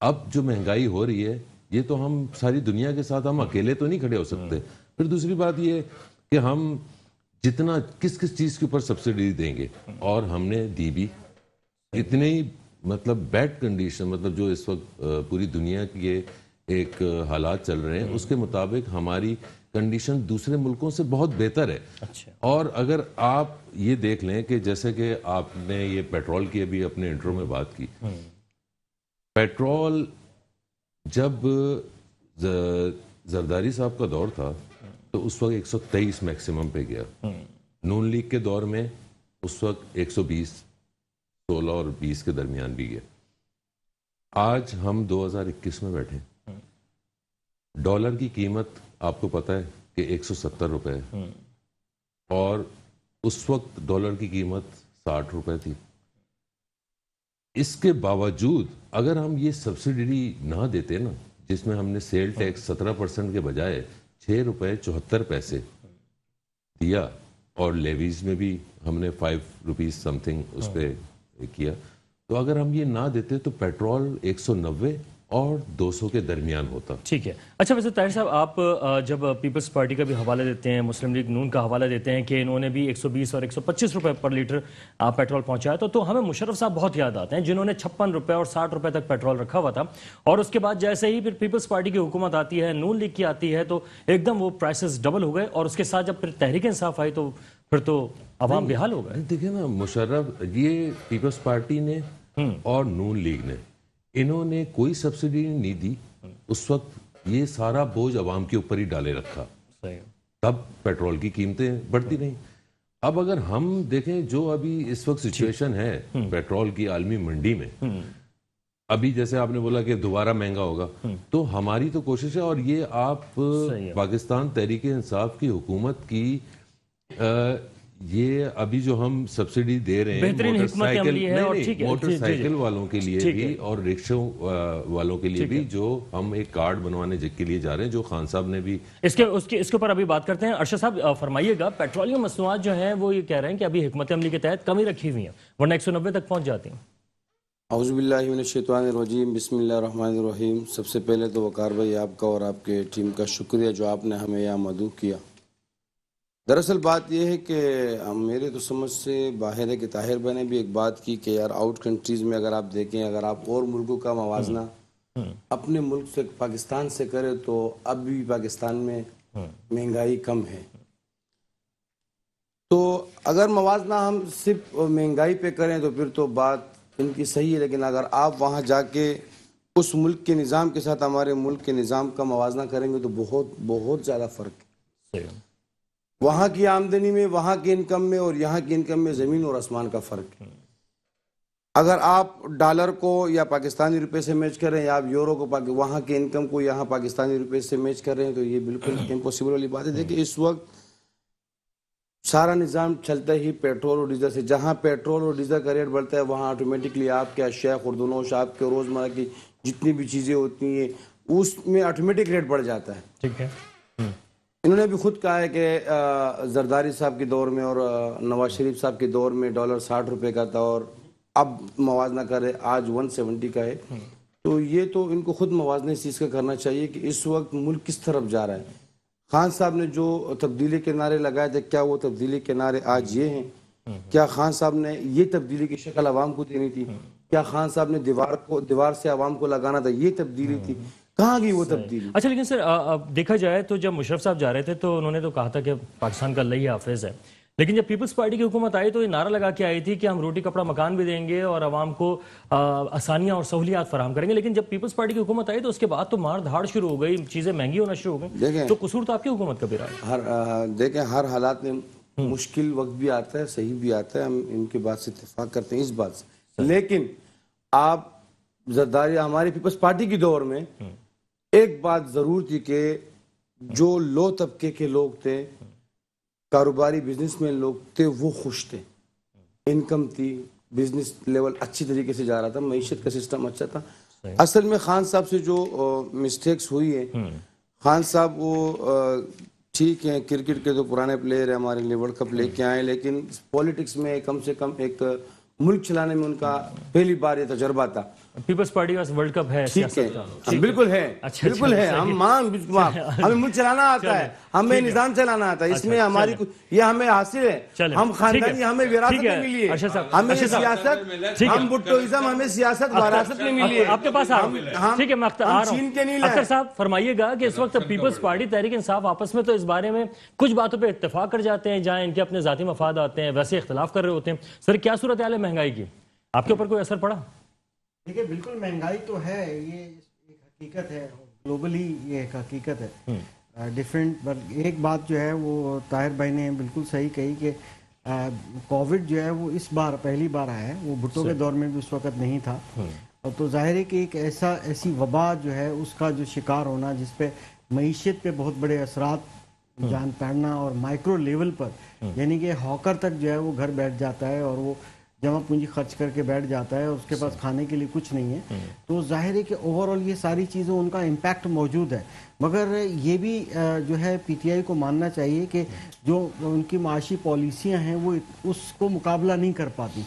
اب جو مہنگائی ہو رہی ہے یہ تو ہم ساری دنیا کے ساتھ ہم اکیلے تو نہیں کھڑے ہو سکتے. پھر دوسری بات یہ کہ ہم جتنا کس چیز کے اوپر سبسڈی دیں گے, اور ہم نے دی بھی اتنے ہی مطلب بیڈ کنڈیشن, مطلب جو اس وقت پوری دنیا کے ایک حالات چل رہے ہیں اس کے مطابق ہماری کنڈیشن دوسرے ملکوں سے بہت بہتر ہے. اور اگر آپ یہ دیکھ لیں کہ جیسے کہ آپ نے یہ پیٹرول کی ابھی اپنے انٹرو میں بات کی, پیٹرول جب زرداری صاحب کا دور تھا تو اس وقت 123 میکسیمم پہ گیا. نون لیگ کے دور میں اس وقت 120, 16 اور 20 کے درمیان بھی گیا. آج ہم 2021 میں بیٹھے, ڈالر کی قیمت آپ کو پتہ ہے کہ 170 روپے ہے, اور اس وقت ڈالر کی قیمت 60 روپے تھی. اس کے باوجود اگر ہم یہ سبسڈی نہ دیتے نا, جس میں ہم نے سیل ٹیکس 17% کے بجائے 6 روپے 74 پیسے دیا, اور لیویز میں بھی ہم نے 5 روپیز سم تھنگ اس پہ کیا, تو اگر ہم یہ نہ دیتے تو پیٹرول 190 اور 200 کے درمیان ہوتا. ٹھیک ہے. اچھا ویسے طاہر صاحب, آپ جب پیپلز پارٹی کا بھی حوالہ دیتے ہیں, مسلم لیگ نون کا حوالہ دیتے ہیں کہ انہوں نے بھی 120 اور 125 روپے پر لیٹر پیٹرول پہنچایا, تو ہمیں مشرف صاحب بہت یاد آتے ہیں جنہوں نے 56 روپے اور 60 روپے تک پیٹرول رکھا ہوا تھا, اور اس کے بعد جیسے ہی پھر پیپلز پارٹی کی حکومت آتی ہے, نون لیگ کی آتی ہے, تو ایک دم وہ پرائسز ڈبل ہو گئے, اور اس کے ساتھ جب پھر تحریک انصاف آئی تو پھر تو عوام بے حال ہو گئے. دیکھیں نا, مشرف یہ پیپلز پارٹی نے اور نون لیگ نے, انہوں نے کوئی سبسڈی نہیں دی. اس وقت یہ سارا بوجھ عوام کے اوپر ہی ڈالے رکھا, تب پیٹرول کی قیمتیں بڑھتی نہیں. اب اگر ہم دیکھیں جو ابھی اس وقت سچویشن ہے پیٹرول کی عالمی منڈی میں, ابھی جیسے آپ نے بولا کہ دوبارہ مہنگا ہوگا, تو ہماری تو کوشش ہے, اور یہ آپ پاکستان تحریک انصاف کی حکومت کی یہ ابھی جو ہم سبسڈی دے رہے ہیں موٹر سائیکل والوں کے لیے بھی اور رکشوں والوں کے لیے بھی, جو ہم ایک کارڈ بنوانے کے لیے جا رہے ہیں, جو خان صاحب نے بھی اس کے اوپر ابھی بات کرتے ہیں. ارشد صاحب فرمائیے گا, پیٹرولیم مصنوعات جو ہیں وہ یہ کہہ رہے ہیں کہ ابھی حکمت عملی کے تحت کمی رکھی ہوئی ہیں, ورنہ 190 تک پہنچ جاتی ہیں. اعوذ باللہ من الشیطان الرجیم, بسم اللہ الرحمن الرحیم. سب سے پہلے تو وقار بھائی آپ کا اور آپ کے ٹیم کا شکریہ جو آپ نے ہمیں یہاں مدعو کیا. دراصل بات یہ ہے کہ میرے تو سمجھ سے باہر ہے کہ طاہر بھائی نے بھی ایک بات کی کہ یار آؤٹ کنٹریز میں اگر آپ دیکھیں, اگر آپ اور ملکوں کا موازنہ اپنے ملک سے پاکستان سے کریں تو اب بھی پاکستان میں مہنگائی کم ہے. تو اگر موازنہ ہم صرف مہنگائی پہ کریں تو پھر تو بات ان کی صحیح ہے, لیکن اگر آپ وہاں جا کے اس ملک کے نظام کے ساتھ ہمارے ملک کے نظام کا موازنہ کریں گے تو بہت بہت زیادہ فرق ہے. وہاں کی آمدنی میں, وہاں کی انکم میں اور یہاں کی انکم میں زمین اور آسمان کا فرق ہے. اگر آپ ڈالر کو یا پاکستانی روپے سے میچ کر رہے ہیں, یا آپ یورو کو وہاں کے انکم کو یہاں پاکستانی روپے سے میچ کر رہے ہیں, تو یہ بالکل امپوسیبل والی بات ہے. دیکھیں اس وقت سارا نظام چلتا ہی پیٹرول اور ڈیزل سے. جہاں پیٹرول اور ڈیزل کا ریٹ بڑھتا ہے وہاں آٹومیٹکلی آپ کے اشیاء خوردونوش, آپ کے روزمرہ کی جتنی بھی چیزیں ہوتی ہیں اس میں آٹومیٹک ریٹ بڑھ جاتا ہے. ٹھیک ہے. انہوں نے بھی خود کہا ہے کہ زرداری صاحب کے دور میں اور نواز شریف صاحب کے دور میں ڈالر 60 روپے کا تھا, اور اب موازنہ کرے آج 170 کا ہے. تو یہ تو ان کو خود موازنہ اس چیز کا کرنا چاہیے کہ اس وقت ملک کس طرف جا رہا ہے. خان صاحب نے جو تبدیلی کے نعرے لگائے تھے, کیا وہ تبدیلی کے نعرے آج یہ ہیں؟ کیا خان صاحب نے یہ تبدیلی کی شکل عوام کو دینی تھی؟ کیا خان صاحب نے دیوار سے عوام کو لگانا تھا, یہ تبدیلی تھی؟ کہاں گئی وہ تبدیلی؟ اچھا لیکن سر دیکھا جائے تو جب مشرف صاحب جا رہے تھے تو انہوں نے تو کہا تھا کہ پاکستان کا اللہ ہی حافظ ہے, لیکن جب پیپلز پارٹی کی حکومت آئی تو یہ نعرہ لگا کے آئی تھی کہ ہم روٹی کپڑا مکان بھی دیں گے اور عوام کو آسانیاں اور سہولیات فراہم کریں گے. لیکن جب پیپلز پارٹی کی حکومت آئی تو اس کے بعد تو مار دھاڑ شروع ہو گئی, چیزیں مہنگی ہونا شروع ہو گئی. تو قصور تو آپ کی حکومت کا بھی رہا ہے. دیکھیں ہر حالات میں مشکل وقت بھی آتا ہے, صحیح بھی آتا ہے, ہم ان کی بات سے اتفاق کرتے ہیں اس بات سے. لیکن آپ زرداری ہماری پیپلز پارٹی کی دور میں ایک بات ضرور تھی کہ جو لو طبقے کے لوگ تھے, کاروباری بزنس میں لوگ تھے, وہ خوش تھے, انکم تھی, بزنس لیول اچھی طریقے سے جا رہا تھا, معیشت کا سسٹم اچھا تھا. اصل میں خان صاحب سے جو مسٹیکس ہوئی ہے, خان صاحب وہ ٹھیک ہیں کرکٹ کے تو پرانے پلیئر ہیں, ہمارے لیے ورلڈ کپ لے کے آئے, لیکن پولیٹکس میں کم سے کم ایک ملک چلانے میں ان کا پہلی بار یہ تجربہ تھا. پیپلز پارٹی کا ورلڈ کپ ہے ٹھیک ہے سیاست کا بالکل ہے اچھا، بالکل ہے صحیح۔ ہمیں ملک چلانا آتا ہے ہمیں نظام چلانا آتا ہے اس میں ہماری یہ ہمیں حاصل ہے ہم خاندانی ہمیں وراثت میں ملی ہے ہمیں سیاست ہم بھٹوازم ہمیں سیاست وراثت میں ملی ہے آپ کے پاس ٹھیک ہے میں آ رہا چین کے ہوں نہیں اختر صاحب فرمائیے گا کہ اس وقت پیپلز پارٹی تحریک انصاف آپس میں تو اس بارے میں کچھ باتوں پہ اتفاق کر جاتے ہیں جہاں ان کے اپنے ذاتی مفاد آتے ہیں ویسے اختلاف کر رہے ہوتے ہیں سر کیا صورتحال ہے مہنگائی کی آپ کے اوپر کوئی اثر پڑا دیکھیں بالکل مہنگائی تو ہے یہ ایک حقیقت ہے گلوبلی یہ ایک حقیقت ہے ڈیفرنٹ ایک بات جو ہے وہ طاہر بھائی نے بالکل صحیح کہی کہ کووڈ جو ہے وہ اس بار پہلی بار آیا ہے وہ بھٹو کے دور میں بھی اس وقت نہیں تھا تو ظاہر ہے کہ ایک ایسی وبا جو ہے اس کا جو شکار ہونا جس پہ معیشت پہ بہت بڑے اثرات جان پڑنا اور مائکرو لیول پر یعنی کہ ہاکر تک جو ہے وہ گھر بیٹھ جاتا ہے اور وہ جمع پونجی خرچ کر کے بیٹھ جاتا ہے اور اس کے پاس کھانے کے لیے کچھ نہیں ہے تو ظاہر ہے کہ اوور آل یہ ساری چیزیں ان کا امپیکٹ موجود ہے مگر یہ بھی جو ہے پی ٹی آئی کو ماننا چاہیے کہ جو ان کی معاشی پالیسیاں ہیں وہ اس کو مقابلہ نہیں کر پاتی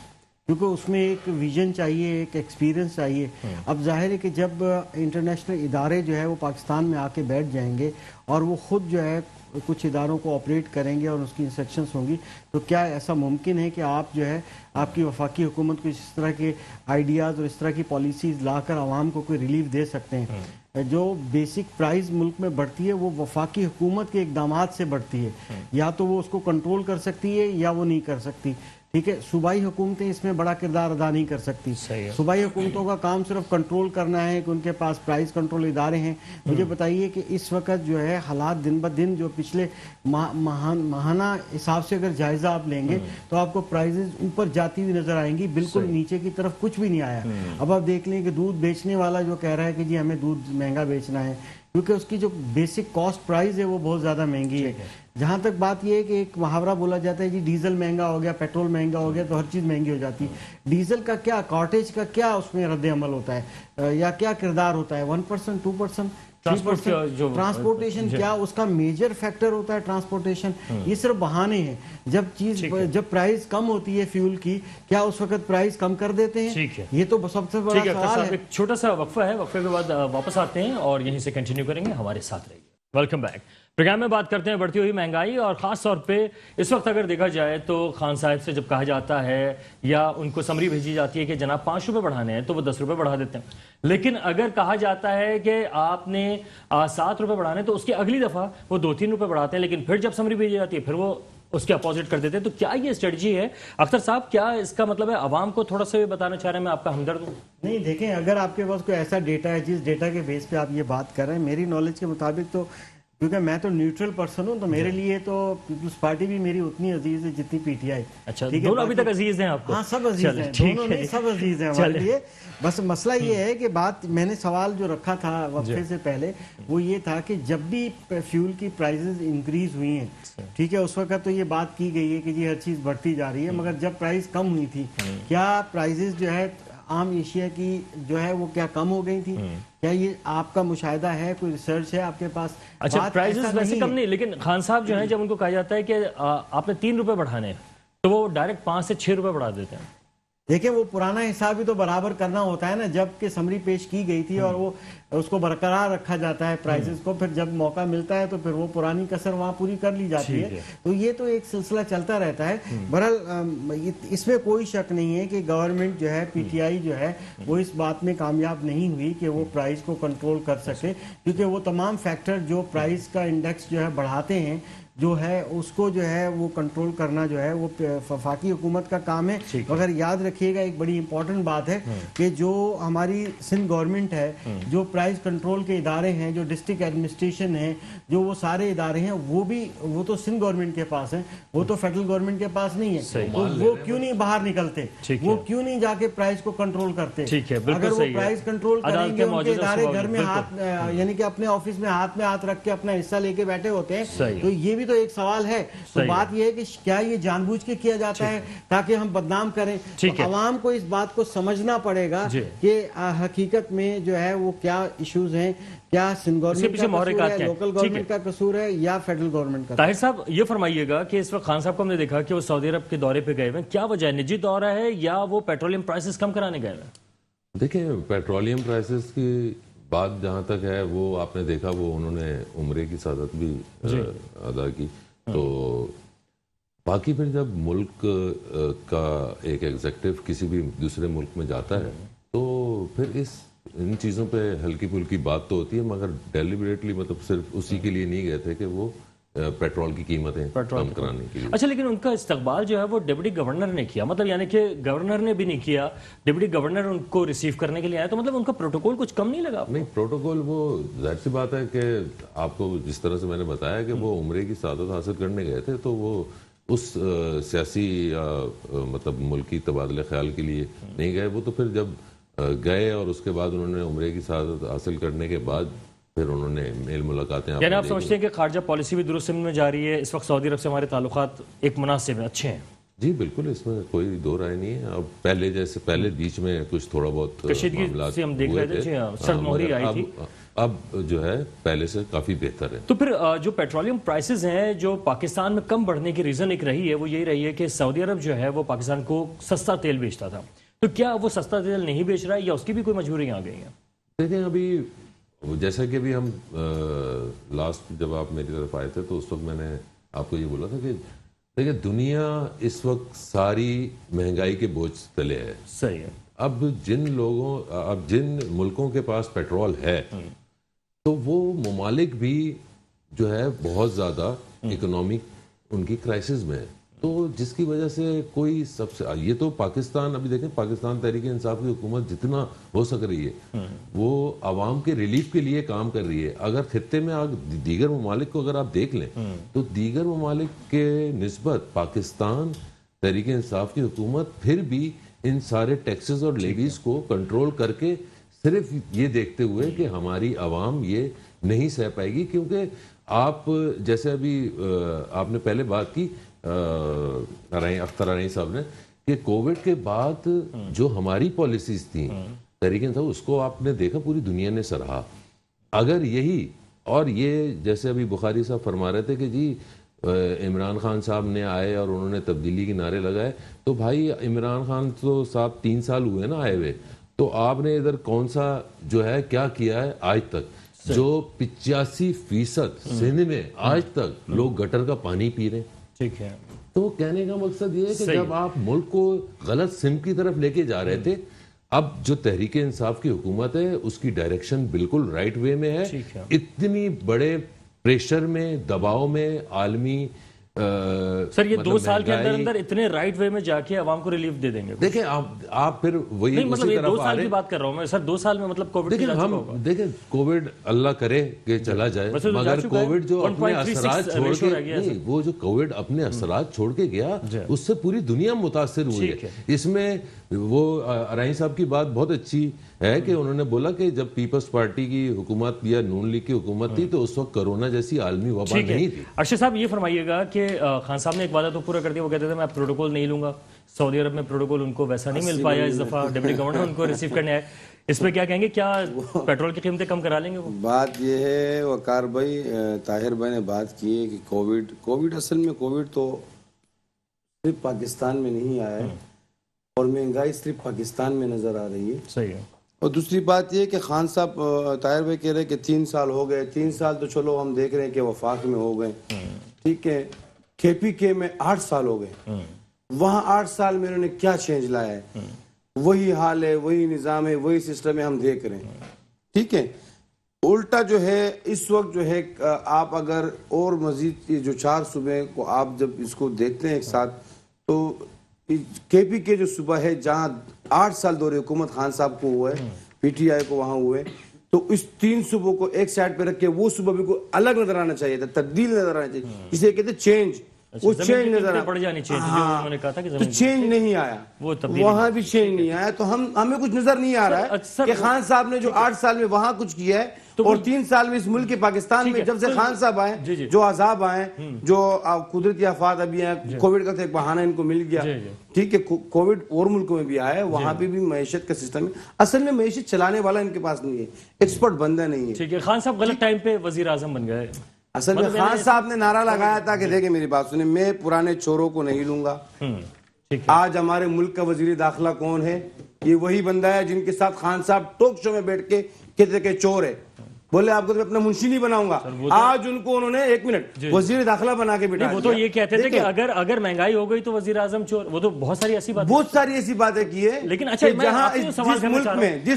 کیونکہ اس میں ایک ویژن چاہیے ایک ایکسپیرینس چاہیے اب ظاہر ہے کہ جب انٹرنیشنل ادارے جو ہے وہ پاکستان میں آ کے بیٹھ جائیں گے اور وہ خود جو ہے کچھ اداروں کو آپریٹ کریں گے اور اس کی انسٹرکشنز ہوں گی تو کیا ایسا ممکن ہے کہ آپ جو ہے آپ کی وفاقی حکومت کو اس طرح کے آئیڈیاز اور اس طرح کی پالیسیز لا کر عوام کو کوئی ریلیف دے سکتے ہیں جو بیسک پرائز ملک میں بڑھتی ہے وہ وفاقی حکومت کے اقدامات سے بڑھتی ہے یا تو وہ اس کو کنٹرول کر سکتی ہے یا وہ نہیں کر سکتی ٹھیک ہے صوبائی حکومتیں اس میں بڑا کردار ادا نہیں کر سکتی صوبائی حکومتوں کا کام صرف کنٹرول کرنا ہے کہ ان کے پاس پرائز کنٹرول ادارے ہیں مجھے بتائیے کہ اس وقت جو ہے حالات دن بدن جو پچھلے ماہانہ حساب سے اگر جائزہ آپ لیں گے تو آپ کو پرائزز اوپر جاتی ہوئی نظر آئیں گی بالکل نیچے کی طرف کچھ بھی نہیں آیا اب آپ دیکھ لیں کہ دودھ بیچنے والا جو کہہ رہا ہے کہ جی ہمیں دودھ مہنگا بیچنا ہے کیونکہ اس کی جو بیسک کاسٹ پرائز ہے وہ بہت زیادہ مہنگی ہے جہاں تک بات یہ ہے کہ ایک محاورہ بولا جاتا ہے جی ڈیزل مہنگا ہو گیا پیٹرول مہنگا ہو گیا تو ہر چیز مہنگی ہو جاتی ہے ڈیزل کا کیا کارٹیج کا کیا اس میں رد عمل ہوتا ہے یا کیا کردار ہوتا ہے 1% 2% ٹرانسپورٹیشن کیا اس کا میجر فیکٹر ہوتا ہے ٹرانسپورٹیشن یہ صرف بہانے ہیں جب پرائز کم ہوتی ہے فیول کی کیا اس وقت پرائز کم کر دیتے ہیں یہ تو سب سے بڑا سوال ہے ایک چھوٹا سا وقفہ ہے وقفے کے بعد واپس آتے ہیں اور یہیں سے کنٹینیو کریں گے ہمارے ساتھ رہیے ویلکم بیک پروگرام میں بات کرتے ہیں بڑھتی ہوئی مہنگائی اور خاص طور پہ اس وقت اگر دیکھا جائے تو خان صاحب سے جب کہا جاتا ہے یا ان کو سمری بھیجی جاتی ہے کہ جناب 5 روپے بڑھانے ہیں تو وہ 10 روپے بڑھا دیتے ہیں لیکن اگر کہا جاتا ہے کہ آپ نے 7 روپے بڑھانے تو اس کی اگلی دفعہ وہ 2-3 روپے بڑھاتے ہیں لیکن پھر جب سمری بھیجی جاتی ہے پھر وہ اس کے اپوزٹ کر دیتے ہیں تو کیا یہ اسٹریٹجی ہے اختر صاحب کیا اس کا مطلب ہے عوام کو تھوڑا سا بتانا چاہ رہے ہیں میں آپ کا ہمدرد ہوں نہیں دیکھیں اگر آپ کے پاس کوئی ایسا ڈیٹا ہے جس ڈیٹا کے بیس پہ آپ یہ بات کر رہے ہیں میری نالج کے مطابق تو کیونکہ میں تو نیوٹرل پرسن ہوں تو میرے لیے تو پیپلز پارٹی بھی میری اتنی عزیز ہے جتنی پی ٹی آئی اچھا دونوں ابھی تک عزیز ہیں آپ کو ہاں سب عزیز ہیں دونوں نہیں سب عزیز ہیں ہمارے لیے بس مسئلہ یہ ہے کہ بات میں نے سوال جو رکھا تھا وقفے سے پہلے وہ یہ تھا کہ جب بھی فیول کی پرائزز انکریز ہوئی ہیں ٹھیک ہے اس وقت تو یہ بات کی گئی ہے کہ جی ہر چیز بڑھتی جا رہی ہے مگر جب پرائز کم ہوئی تھی کیا پرائزز جو ہے عام ایشیا کی جو ہے وہ کیا کم ہو گئی تھی کیا یہ آپ کا مشاہدہ ہے کوئی ریسرچ ہے آپ کے پاس اچھا پرائزز ویسے کم نہیں لیکن خان صاحب جو ہیں جب ان کو کہا جاتا ہے کہ آپ نے 3 روپے بڑھانے ہیں تو وہ ڈائریکٹ 5 سے 6 روپے بڑھا دیتے ہیں دیکھیں وہ پرانا حساب بھی تو برابر کرنا ہوتا ہے نا جب کہ سمری پیش کی گئی تھی اور وہ اس کو برقرار رکھا جاتا ہے پرائزز کو پھر جب موقع ملتا ہے تو پھر وہ پرانی کسر وہاں پوری کر لی جاتی ہے تو یہ تو ایک سلسلہ چلتا رہتا ہے بہرحال اس میں کوئی شک نہیں ہے کہ گورنمنٹ جو ہے پی ٹی آئی جو ہے وہ اس بات میں کامیاب نہیں ہوئی کہ وہ پرائز کو کنٹرول کر سکے کیونکہ وہ تمام فیکٹر جو پرائز کا انڈیکس جو ہے بڑھاتے ہیں جو ہے اس کو جو ہے وہ کنٹرول کرنا جو ہے وہ وفاقی حکومت کا کام ہے مگر یاد رکھیے گا ایک بڑی امپورٹنٹ بات ہے کہ جو ہماری سندھ گورنمنٹ ہے جو پرائز کنٹرول کے ادارے ہیں جو ڈسٹرکٹ ایڈمنسٹریشن ہے جو وہ سارے ادارے ہیں وہ تو سندھ گورنمنٹ کے پاس ہیں وہ تو فیڈرل گورنمنٹ کے پاس نہیں ہے تو وہ کیوں نہیں باہر نکلتے وہ کیوں نہیں جا کے پرائز کو کنٹرول کرتے اگر وہ پرائز کنٹرول کریں گے ان کے ادارے گھر میں ہاتھ یعنی کہ اپنے آفس میں ہاتھ رکھ کے اپنا حصہ لے کے بیٹھے ہوتے ہیں تو یہ تو ایک سوال ہے تو بات یہ ہے کہ کیا یہ جان بوجھ کے کیا جاتا ہے تاکہ ہم بدنام کریں عوام کو اس بات کو سمجھنا پڑے گا کہ حقیقت میں جو ہے وہ کیا ایشوز ہیں کیا سندھ گورنمنٹ کا قصور ہے لوکل گورنمنٹ کا قصور ہے یا فیڈرل گورنمنٹ کا طاہر صاحب یہ فرمائیے گا کہ اس وقت خان صاحب کو ہم نے دیکھا کہ وہ سعودی عرب کے دورے پہ گئے ہوئے کیا وجہ ہے نجی دورہ ہے یا وہ پیٹرولیم پرائسز کم کرانے گئے ہوئے دیکھیں پیٹرولیم پرائسز کی بات جہاں تک ہے وہ آپ نے دیکھا وہ انہوں نے عمرے کی سعادت بھی ادا کی. تو باقی پھر جب ملک کا ایک ایگزیکٹو کسی بھی دوسرے ملک میں جاتا ہے تو پھر ان چیزوں پہ ہلکی پھلکی بات تو ہوتی ہے, مگر ڈیلیبریٹلی مطلب صرف اسی کے لیے نہیں گئے تھے کہ وہ پیٹرول کی قیمتیں کم کرانے کے لیے. اچھا, لیکن ان کا استقبال جو ہے وہ ڈپٹی گورنر نے کیا, مطلب یعنی کہ گورنر نے بھی نہیں کیا, ڈپٹی گورنر ان کو ریسیو کرنے کے لیے آیا, تو مطلب ان کا پروٹوکول کچھ کم نہیں لگا؟ نہیں, پروٹوکول وہ ظاہر سی بات ہے کہ آپ کو جس طرح سے میں نے بتایا کہ وہ عمرے کی سعادت حاصل کرنے گئے تھے تو وہ اس سیاسی مطلب ملکی تبادلہ خیال کے لیے نہیں گئے. وہ تو پھر جب گئے اور اس کے بعد انہوں نے عمرے کی سعادت حاصل کرنے کے بعد پھر انہوں نے میل ملاقاتیں. یعنی آپ سمجھتے ہیں کہ خارجہ پالیسی بھی درست سمت میں جاری ہے, اس وقت سعودی عرب سے ہمارے تعلقات ایک مناسب ہیں, اچھے ہیں؟ جی بالکل, اس میں کوئی دو رائے نہیں ہے. اب پہلے جیسے پہلے بیچ میں کچھ تھوڑا بہت معاملات ہم دیکھ رہے تھے, سرد مہری آئی تھی, اب جو ہے پہلے سے کافی بہتر ہے. تو پھر جو پیٹرولیم پرائسز ہیں جو پاکستان میں کم بڑھنے کی ریزن ایک رہی ہے وہ یہی رہی ہے کہ سعودی عرب جو ہے وہ پاکستان کو سستا تیل بیچتا تھا, تو کیا وہ سستا تیل نہیں بیچ رہا ہے یا اس کی بھی کوئی مجبوریاں آ گئی ہیں؟ دیکھیں ابھی جیسا کہ ابھی ہم لاسٹ جب آپ میری طرف آئے تھے تو اس وقت میں نے آپ کو یہ بولا تھا کہ دیکھیں دنیا اس وقت ساری مہنگائی کے بوجھ تلے ہے. صحیح ہے. اب جن ملکوں کے پاس پیٹرول ہے تو وہ ممالک بھی جو ہے بہت زیادہ اکنامک ان کی کرائسس میں ہے, تو جس کی وجہ سے کوئی سب سے یہ تو پاکستان, ابھی دیکھیں پاکستان تحریک انصاف کی حکومت جتنا ہو سک رہی ہے وہ عوام کے ریلیف کے لیے کام کر رہی ہے. اگر خطے میں دیگر ممالک کو اگر آپ دیکھ لیں تو دیگر ممالک کے نسبت پاکستان تحریک انصاف کی حکومت پھر بھی ان سارے ٹیکسز اور لیویز کو کنٹرول کر کے صرف یہ دیکھتے ہوئے کہ ہماری عوام یہ نہیں سہ پائے گی. کیونکہ آپ جیسے ابھی آپ نے پہلے بات کی اختر ارائیں صاحب نے کہ کووڈ کے بعد جو ہماری پالیسیز تھیں تحریک انصاف, اس کو آپ نے دیکھا پوری دنیا نے سراہا. اگر یہی اور یہ جیسے ابھی بخاری صاحب فرما رہے تھے کہ جی عمران خان صاحب نے آئے اور انہوں نے تبدیلی کے نعرے لگائے, تو بھائی عمران خان تو صاحب 3 سال ہوئے نا آئے ہوئے, تو آپ نے ادھر کون سا جو ہے کیا کیا ہے آج تک؟ جو 85% سندھ میں آج تک لوگ گٹر کا پانی پی رہے ہیں. ٹھیک ہے, تو کہنے کا مقصد یہ ہے کہ جب آپ ملک کو غلط سمت کی طرف لے کے جا رہے تھے, اب جو تحریک انصاف کی حکومت ہے اس کی ڈائریکشن بالکل رائٹ وے میں ہے. اتنی بڑے پریشر میں, دباؤ میں, عالمی سر یہ 2 سال کے اندر اندر اتنے رائٹ وے میں جا کے عوام کو ریلیف دے دیں گے؟ دیکھیں آپ پھر وہی نہیں, مطلب یہ 2 سال کی بات کر رہا ہوں میں سر, 2 سال میں مطلب کووڈ دیکھیں ہم دیکھیں کووڈ اللہ کرے کہ چلا جائے, مگر کووڈ جو اپنے اثرات چھوڑ کے وہ جو کووڈ اپنے اثرات چھوڑ کے گیا اس سے پوری دنیا متاثر ہوئی ہے. اس میں وہ ارائیں صاحب کی بات بہت اچھی ہے کہ انہوں نے بولا کہ جب پیپلز پارٹی کی حکومت یا نون لیگ کی حکومت تھی تو اس وقت کرونا جیسی عالمی وبا نہیں تھی. ارشد صاحب یہ فرمائیے گا کہ خان صاحب نے ایک وعدہ تو پورا کر دیا, وہ کہتے تھے میں پروٹوکول نہیں لوں گا. سعودی عرب میں پروٹوکول ان کو ویسا نہیں مل پایا اس دفعہ, ڈپٹی گورنر ان کو ریسیو کرنے آئے, اس پہ کیا کہیں گے؟ کیا پیٹرول کی قیمتیں کم کرا لیں گے وہ؟ بات یہ ہے وقار بھائی, طاہر بھائی نے بات کی ہے کہ کووڈ اصل میں کووڈ تو صرف پاکستان میں نہیں آیا ہے اور مہنگائی صرف پاکستان میں نظر آ رہی ہے. صحیح ہے. اور دوسری بات یہ کہ خان صاحب طاہر بھائی کہہ رہے کہ 3 سال ہو گئے, 3 سال تو چلو ہم دیکھ رہے ہیں کہ وفاق میں ہو گئے, ٹھیک ہے, KPK میں 8 سال ہو گئے, وہاں 8 سال میں انہوں نے کیا چینج لایا ہے؟ وہی حال ہے, وہی نظام ہے, وہی سسٹم ہے, ہم دیکھ رہے ہیں. ٹھیک ہے, الٹا جو ہے اس وقت جو ہے آپ اگر اور مزید جو 4 صوبے کو آپ جب اس کو دیکھتے ہیں ایک ساتھ, تو KPK جو صوبہ ہے جہاں 8 سال دور حکومت خان صاحب کو ہوا ہے, PTI کو وہاں ہوئے, تو اس 3 صوبوں کو ایک سائڈ پہ رکھ کے وہ صوبہ بھی کو الگ نظر آنا چاہیے تھا, تبدیل نظر آنا چاہیے, اسے کہتے ہیں چینج. وہ چینج نظر پڑ جانی چاہیے جو انہوں نے کہا تھا کہ تو چینج نہیں آیا, وہاں بھی چینج نہیں آیا. تو ہمیں کچھ نظر نہیں آ رہا ہے کہ خان صاحب نے جو 8 سال میں وہاں کچھ کیا ہے اور 3 سال میں اس ملک کے پاکستان میں جب سے خان صاحب آئے, جو عذاب آئے, جو قدرتی آفات ابھی ہیں, کووڈ کا تو ایک بہانہ ان کو مل گیا, ٹھیک ہے, کووڈ اور ملکوں میں بھی آیا ہے, وہاں پہ بھی معیشت کا سسٹم ہے. اصل میں معیشت چلانے والا ان کے پاس نہیں ہے, ایکسپرٹ بندہ نہیں ہے. ٹھیک ہے, خان صاحب غلط ٹائم پہ وزیر اعظم بن گئے. اصل میں خان صاحب نے نعرہ لگایا تھا کہ دیکھیں میری بات سنیں, میں پرانے چوروں کو نہیں لوں گا. آج ہمارے ملک کا وزیر داخلہ کون ہے؟ یہ وہی بندہ ہے جن کے ساتھ خان صاحب ٹاک شو میں بیٹھ کے کہتے کہ چور ہے، بولے آپ کو تو اپنا منشی نہیں بناؤں گا، آج ان کو انہوں نے 1 منٹ وزیر داخلہ بنا کے بٹھا دیا۔ وہ تو یہ کہتے تھے کہ اگر مہنگائی ہو گئی تو وزیر اعظم چور، وہ تو بہت ساری ایسی بات، بہت ساری ایسی باتیں کی ہے، لیکن اچھا جہاں جس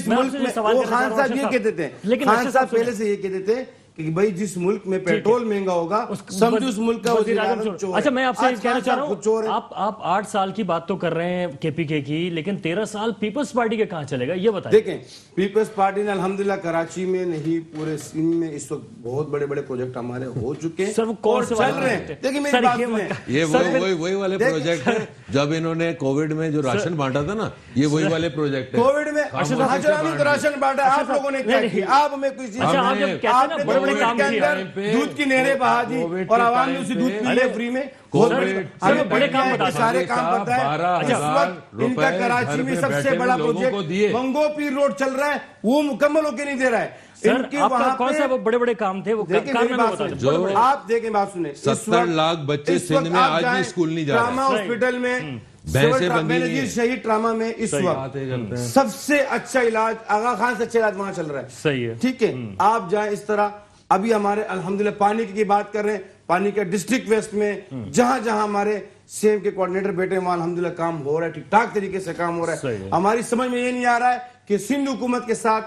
ملک میں وہ خان صاحب یہ کہتے تھے، خان صاحب پہلے سے یہ کہتے تھے کہ بھائی جس ملک میں پیٹرول مہنگا ہوگا سمجھو اس ملک کا وزیر اعظم چور ہے۔ اچھا میں آپ سے کہنا چاہ رہا ہوں، آپ 8 سال کی بات تو کر رہے ہیں کے پی کے کی، لیکن 13 سال پیپلز پارٹی کے کہاں چلے گا یہ بتائیں۔ دیکھیں پیپلز پارٹی نے الحمدللہ کراچی میں نہیں پورے سندھ میں اس وقت بہت بڑے بڑے پروجیکٹ ہمارے ہو چکے ہیں اور چل رہے ہیں۔ دیکھیں میری بات سنیں، یہ وہی والے پروجیکٹ ہیں جب انہوں نے کووڈ میں جو راشن بانٹا تھا نا، یہ وہی والے پروجیکٹ ہیں۔ کووڈ میں راشن بانٹا آپ لوگوں نے کیا کیا؟ آپ ہمیں کوئی چیز دودھ کی نہریں بہا دی اور عوام نے اسے دودھ پی لیا فری میں، بڑے کام بتا سارے کام پتا ہے۔ اس وقت ان کا کراچی میں سب سے بڑا پروجیکٹ منگو پیر روڈ چل رہا ہے، وہ مکمل ہو کے نہیں دے رہا ہے۔ سر آپ کا کون سا وہ بڑے بڑے کام تھے، وہ آپ دیکھیں بات سنیں، 70 لاکھ بچے سندھ میں آج بھی اسکول نہیں جا رہے، ٹراما ہاسپٹل میں شہید ٹراما میں اس وقت سب سے اچھا علاج آغا خان سے اچھا علاج وہاں چل رہا ہے، صحیح ہے، ٹھیک ہے۔ آپ جائیں اس طرح، ابھی ہمارے الحمدللہ پانی کی بات کر رہے ہیں، پانی کا ڈسٹرکٹ ویسٹ میں جہاں جہاں ہمارے سی ایم کے کوارڈینیٹر بیٹھے ہیں وہاں الحمدللہ کام ہو رہا ہے، ٹھیک ٹھاک طریقے سے کام ہو رہا ہے۔ ہماری سمجھ میں یہ نہیں آ رہا ہے کہ سندھ حکومت کے ساتھ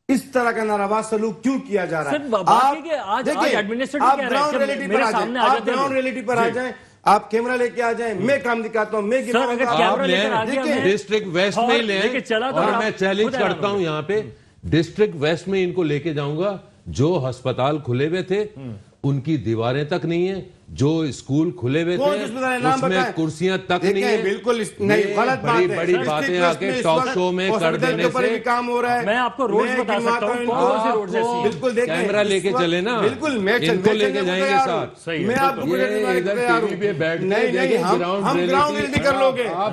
اس طرح کا ناروا سلوک کیوں کیا جا رہا ہے۔ آپ گراؤنڈ ریئلٹی پر آ جائیں، آپ کیمرہ لے کے آ جائیں، میں کام دکھاتا ہوں، میں ڈسٹرکٹ ویسٹ میں ہی لیں، اور میں چیلنج کرتا ہوں یہاں پہ ڈسٹرکٹ ویسٹ میں ان کو لے کے جاؤں گا، جو ہسپتال کھلے ہوئے تھے ان کی دیواریں تک نہیں ہیں، جو اسکول کھلے ہوئے تھے اس میں کرسیاں تک نہیں ہیں، بالکل نہیں، غلط بات ہے، بڑی باتیں آ کے ٹاک شو میں کر دینے سے کام ہو رہا ہے۔ میں آپ کو روڈ بتا سکتا ہوں، کون سی روڈ ایسی، بالکل دیکھیں کیمرہ لے کے چلے نا، بالکل میں ان کو لے کے جائیں گے ساتھ، میں آپ کو نہیں ہم گراؤنڈ ریئلٹی کر لو گے، آپ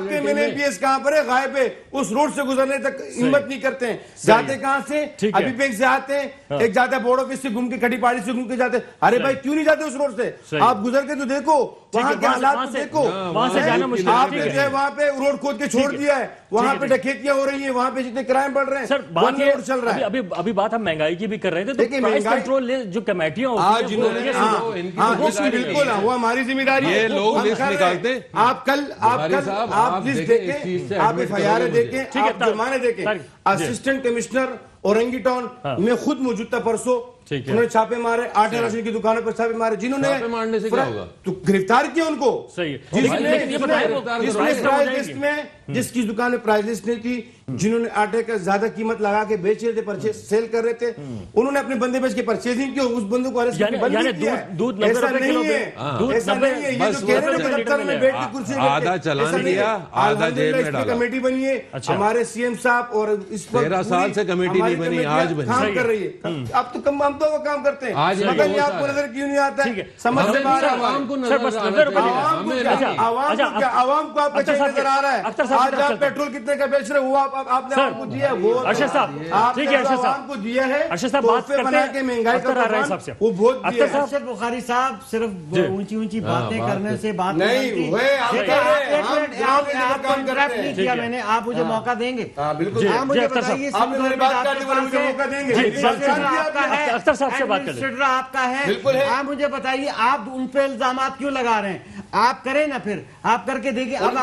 کے ایم پی ایس کہاں پر ہے، غائب ہے، اس روڈ سے گزرنے تک ہمت نہیں کرتے ہیں، جاتے کہاں سے، ابھی بینک سے آتے ہیں، ایک جاتا ہے بورڈ آفس سے گھوم کے کھٹی پاڑی سے گھوم کے جاتے، ارے بھائی کیوں نہیں جاتے اس روڈ سے، آپ گزر کے تو دیکھو وہاں کے حالات دیکھو، وہاں سے جانا مشکل ہے، آپ نے جو ہے وہاں پہ روڈ کھود کے چھوڑ دیا ہے، وہاں پہ ڈکیتیاں ہو رہی ہیں، وہاں پہ جتنے کرائم بڑھ رہے ہیں، سر بات یہ ابھی بات ہم مہنگائی کی بھی کر رہے تھے، تو پرائس کنٹرول جو کمیٹیاں ہوتی ہیں بالکل وہ ہماری ذمہ داری ہے، یہ لوگ لسٹ نکالتے ہیں، آپ لسٹ دیکھیں، آپ FIR دیکھیں، آپ جرمانے دیکھیں، اسسٹنٹ کمشنر اورنگی ٹاؤن میں خود موجود تھا پرسوں، انہوں نے چھاپے مارے 8 راشن کی دکانوں پر چھاپے مارے، جنہوں نے چھاپے مارنے سے کیا ہوگا، تو گرفتار کیا ان کو، صحیح، جس کی دکان میں پرائز لسٹ نہیں تھی، جنہوں نے آٹے کا زیادہ قیمت لگا کے بیچ رہے تھے، پرچیز سیل کر رہے تھے، انہوں نے اپنے بندے بیچ کے پرچیزنگ کی، اس بندوں کو ارسٹ کر کے بند نہیں کیا ہے۔ ایسا نہیں ہے، ایسا نہیں ہے، یہ جو کہہ رہے ہیں دفتر میں بیٹھ کے کرسی پہ، آدھا چلان دیا، آدھا جیب میں ڈالا، کمیٹی بنی ہے ہمارے سی ایم صاحب، اور اس پر 13 سال سے کمیٹی نہیں بنی، آج بنی کام کر رہی ہے، اب تو ہم تو وہ کام کرتے ہیں، پتہ نہیں آپ کو نظر کیوں نہیں آتا ہے، سمجھ سے باہر ہے، عوام کو نظر عوام کو آپ کا چیز نظر آ رہا ہے، آج آپ پیٹرول کتنے کا بیچ رہے ہو، آپ نے عوام کو دیا ہے، وہ ارشد صاحب ٹھیک ہے، ارشد عوام کو دیا ہے، ارشد صاحب بات کرتے ہیں، مہنگائی کا وہ بہت دیا ہے۔ ارشد بخاری صاحب صرف اونچی باتیں کرنے سے بات نہیں ہوئے، میں نے، آپ مجھے موقع دیں گے، بالکل آپ مجھے بتائیے موقع دیں گے، اختر صاحب سے بات کریں، آپ کا ہے، آپ مجھے بتائیے آپ ان پہ الزامات کیوں لگا رہے ہیں، آپ کریں نا، پھر آپ کر کے دیکھیں، اب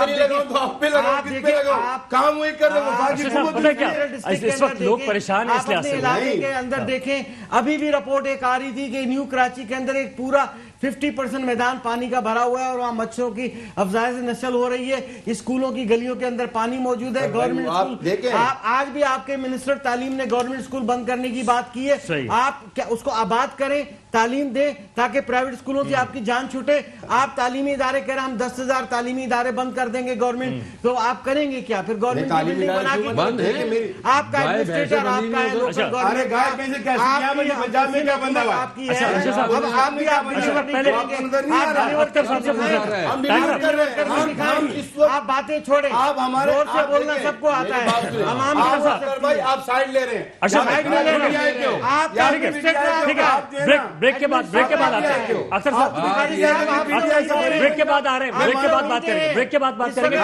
کام وہی کر اس وقت لوگ پریشان ہیں، اس اپنے علاقے کے اندر دیکھیں، ابھی بھی رپورٹ ایک آ رہی تھی کہ نیو کراچی کے اندر ایک پورا 50% میدان پانی کا بھرا ہوا ہے، اور وہاں مچھروں کی افزائش نسل ہو رہی ہے، اسکولوں کی گلیوں کے اندر پانی موجود ہے، گورنمنٹ اسکول، آج بھی آپ کے منسٹر تعلیم نے گورنمنٹ اسکول بند کرنے کی بات کی ہے، آپ کیا اس کو آباد کریں، تعلیم دیں، تاکہ پرائیویٹ اسکولوں سے آپ کی جان چھوٹے، آپ تعلیمی ادارے کہہ رہے ہیں ہم 10,000 تعلیمی ادارے بند کر دیں گے گورنمنٹ، تو آپ کریں گے کیا؟ پھر گورنمنٹ کی بلڈنگ بنا کے بند ہے، آپ کا ایڈمنسٹریٹر آپ کا ہے، لوکل گورنمنٹ آپ کی ہے، اب آپ بھی آپ پہلے نظر نہیں آ رہا ہے. اختر صاحب سے پوچھیں. ہم ڈیلیور کر رہے ہیں. ہم اس وقت آپ باتیں چھوڑیں, آپ ہمارے زور سے بولنا سب کو آتا ہے. عوام بھائی آپ سائڈ لے رہے ہیں. اچھا آپ ٹھیک ہے, بریک کے بعد آتے ہیں. اختر صاحب بریک کے بعد آ رہے ہیں, بریک کے بعد بات کریں گے, بریک کے بعد بات کریں گے,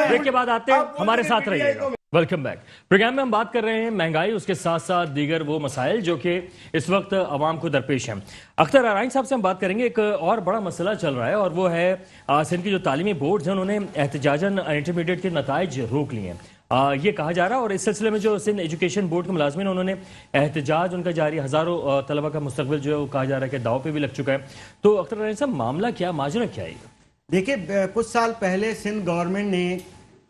بریک کے بعد آتے ہیں, ہمارے ساتھ رہیے گا. Welcome back. پروگرام میں ہم بات کر رہے ہیں مہنگائی, اس کے ساتھ ساتھ دیگر وہ مسائل جو کہ اس وقت عوام کو درپیش ہیں. اختر ارائن صاحب سے ہم بات کریں گے. ایک اور بڑا مسئلہ چل رہا ہے اور وہ ہے سندھ کی جو تعلیمی بورڈز ہیں انہوں نے احتجاجاً انٹرمیڈیٹ کے نتائج روک لیے ہیں. یہ کہا جا رہا ہے اور اس سلسلے میں جو سندھ ایجوکیشن بورڈ کے ملازمین انہوں نے احتجاج ان کا جاری, ہزاروں طلبہ کا مستقبل جو ہے وہ کہا جا رہا ہے کہ داؤ پہ بھی لگ چکا ہے. تو اختر ارائن صاحب معاملہ کیا, ماجرا کیا ہے؟ دیکھیں کچھ سال پہلے سندھ گورنمنٹ نے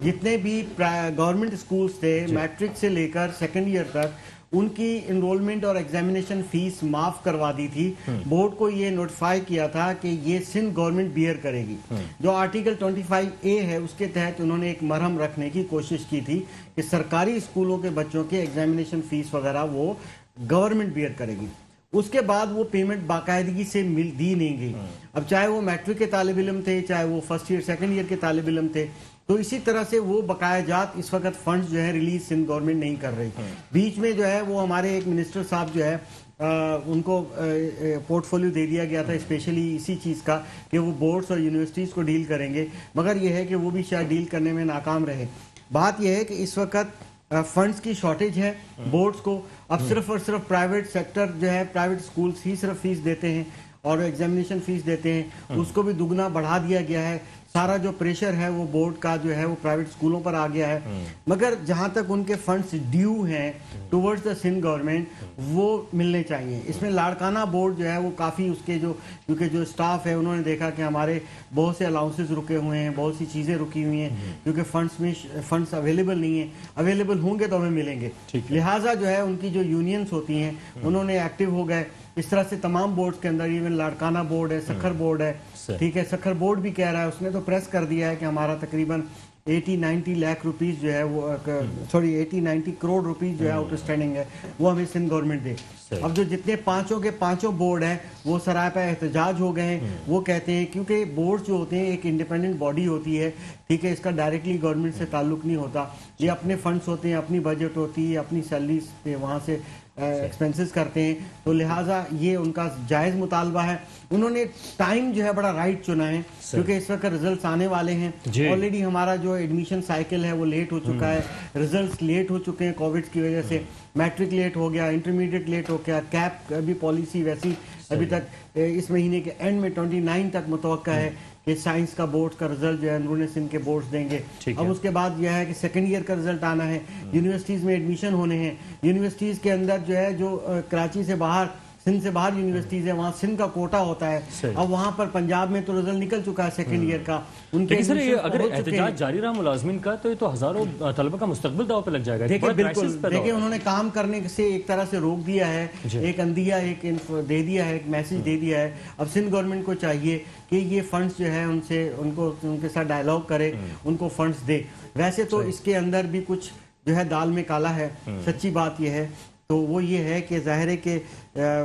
جتنے بھی گورنمنٹ اسکولز تھے میٹرک سے لے کر سیکنڈ ایئر تک ان کی انرولمنٹ اور ایگزامینیشن فیس معاف کروا دی تھی. بورڈ کو یہ نوٹیفائی کیا تھا کہ یہ سندھ گورنمنٹ بیئر کرے گی. جو آرٹیکل 25A ہے اس کے تحت انہوں نے ایک مرہم رکھنے کی کوشش کی تھی کہ سرکاری اسکولوں کے بچوں کے ایگزامینیشن فیس وغیرہ وہ گورنمنٹ بیئر کرے گی. اس کے بعد وہ پیمنٹ باقاعدگی سے دی نہیں گئی. اب چاہے وہ میٹرک کے طالب علم تھے, چاہے وہ فرسٹ ایئر سیکنڈ ایئر کے طالب علم تھے, تو اسی طرح سے وہ بقایا جات اس وقت فنڈز جو ہے ریلیز سندھ گورنمنٹ نہیں کر رہی. بیچ میں جو ہے وہ ہمارے ایک منسٹر صاحب جو ہے ان کو پورٹ فولیو دے دیا گیا تھا اسپیشلی اسی چیز کا کہ وہ بورڈز اور یونیورسٹیز کو ڈیل کریں گے, مگر یہ ہے کہ وہ بھی شاید ڈیل کرنے میں ناکام رہے. بات یہ ہے کہ اس وقت فنڈز کی شارٹیج ہے بورڈز کو. اب صرف اور صرف پرائیویٹ سیکٹر جو ہے پرائیویٹ اسکولز ہی صرف فیس دیتے ہیں اور ایگزامینیشن فیس دیتے ہیں, اس کو بھی دگنا بڑھا دیا گیا ہے. سارا جو پریشر ہے وہ بورڈ کا جو ہے وہ پرائیویٹ اسکولوں پر آ گیا ہے. مگر جہاں تک ان کے فنڈز ڈیو ہیں ٹورڈز دا سندھ گورنمنٹ وہ ملنے چاہیے. اس میں لاڑکانہ بورڈ جو ہے وہ کافی اس کے جو کیونکہ جو اسٹاف ہے انہوں نے دیکھا کہ ہمارے بہت سے الاؤنسز رکے ہوئے ہیں, بہت سی چیزیں رکی ہوئی ہیں کیونکہ فنڈس اویلیبل نہیں ہیں. اویلیبل ہوں گے تو ہمیں ملیں گے. لہٰذا جو ہے ان کی جو یونینز ہوتی ہیں انہوں نے ایکٹیو ہو گئے. اس طرح سے تمام بورڈز کے اندر ایون لاڑکانہ بورڈ ہے, سکھر بورڈ ہے, ٹھیک ہے, سکھر بورڈ بھی کہہ رہا ہے, اس نے تو پریس کر دیا ہے کہ ہمارا تقریباً 80-90 لاکھ روپیز جو ہے وہ 80-90 کروڑ روپیز جو ہے آؤٹ اسٹینڈنگ ہے وہ ہمیں سندھ گورنمنٹ دے. اب جو جتنے پانچوں بورڈ ہیں وہ سرائے پہ احتجاج ہو گئے ہیں. وہ کہتے ہیں کیونکہ بورڈ جو ہوتے ہیں ایک انڈیپینڈنٹ باڈی ہوتی ہے, ٹھیک ہے, اس کا ڈائریکٹلی گورنمنٹ سے تعلق نہیں ہوتا. یہ اپنے فنڈس ہوتے ہیں, اپنی بجٹ ہوتی ہے, اپنی سیلریز پہ وہاں سے ایکسپینسز کرتے ہیں, تو لہٰذا یہ ان کا جائز مطالبہ ہے. انہوں نے ٹائم جو ہے بڑا رائٹ چنا ہے کیونکہ اس وقت ریزلٹس آنے والے ہیں. آلریڈی ہمارا جو ایڈمیشن سائیکل ہے وہ لیٹ ہو چکا ہے, ریزلٹس لیٹ ہو چکے ہیں کووڈ کی وجہ سے. میٹرک لیٹ ہو گیا, انٹرمیڈیٹ لیٹ ہو گیا, کیپ ابھی پالیسی ویسی ابھی تک اس مہینے کے اینڈ میں 29 تک متوقع ہے کہ سائنس کا بورڈ کا رزلٹ جو ہے اندرون سندھ کے بورڈز دیں گے. اب اس کے بعد یہ ہے کہ سیکنڈ ایئر کا رزلٹ آنا ہے, یونیورسٹیز میں ایڈمیشن ہونے ہیں. یونیورسٹیز کے اندر جو ہے جو کراچی سے باہر سندھ سے باہر یونیورسٹیز ہے وہاں سندھ کا کوٹا ہوتا ہے. اب وہاں پر پنجاب میں تو رزلٹ نکل چکا ہے سیکنڈ ایئر کا. لیکن سر یہ اگر احتجاج جاری رہا ملازمین کا تو یہ تو ہزاروں طلبہ کا مستقبل داؤ پہ لگ جائے گا. دیکھیں انہوں نے کام کرنے سے ایک طرح سے روک دیا ہے, ایک اندیہ ایک دے دیا ہے, ایک میسج دے دیا ہے. اب سندھ گورنمنٹ کو چاہیے کہ یہ فنڈز جو ہے ان کے ساتھ ڈائلاگ کرے, ان کو فنڈز دے. ویسے تو اس کے اندر بھی کچھ جو ہے دال میں کالا ہے, سچی بات یہ ہے. تو وہ یہ ہے کہ ظاہر ہے کہ